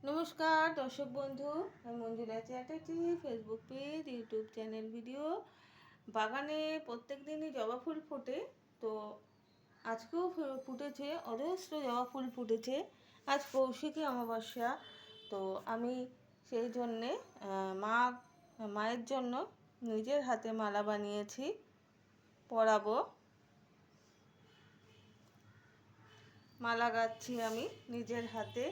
নমস্কার দর্শক বন্ধু, আমি Manjula Chatterjee. Facebook page, YouTube channel, video. বাগানে প্রত্যেক দিনই জবা ফুল ফোটে, তো আজকেও ফুটেছে, অজস্র জবা ফুল ফুটেছে। আজ কৌশিকী অমাবস্যা, তো আমি সেই জন্যে মায়ের জন্য নিজের হাতে মালা বানিয়েছি, পরাবো। মালা গাচ্ছি আমি নিজের হাতে,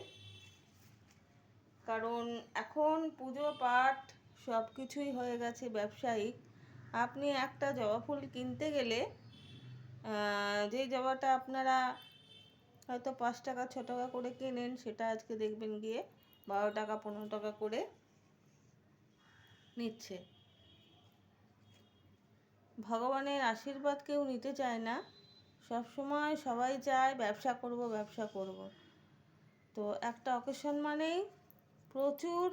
কারণ এখন পুজো পাঠ সব কিছুই হয়ে গেছে ব্যবসায়িক। আপনি একটা জবা ফুল কিনতে গেলে যে জবাটা আপনারা হয়তো 5 টাকা 6 টাকা করে কেনেন, সেটা আজকে দেখবেন গিয়ে 12 টাকা 15 টাকা করে নিচ্ছে। ভগবানের আশীর্বাদ কেউ নিতে চায় না, সব সময় সবাই চায় ব্যবসা করব ব্যবসা করব। তো একটা অকেশন মানেই প্রচুর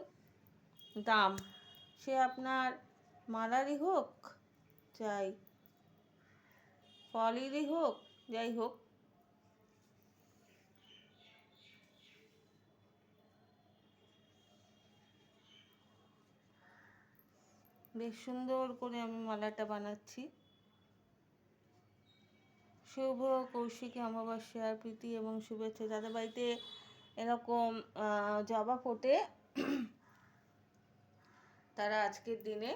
দাম, সে আপনার মালারই হোক চাই ফলেরই হোক, যাই হোক। বেশ সুন্দর করে আমি মালাটা বানাচ্ছি। শুভ কৌশিকী অমাবস্যার প্রীতি এবং শুভেচ্ছা। যাদের বাড়িতে এরকম জবা ফোটে তারা আজকের দিনে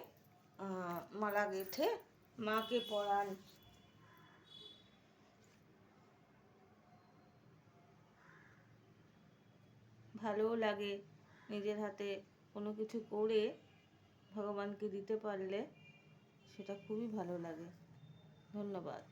মালা গেঁথে মাকে পরান। ভালোও লাগে নিজের হাতে কোনো কিছু করে ভগবানকে দিতে পারলে, সেটা খুবই ভালো লাগে। ধন্যবাদ।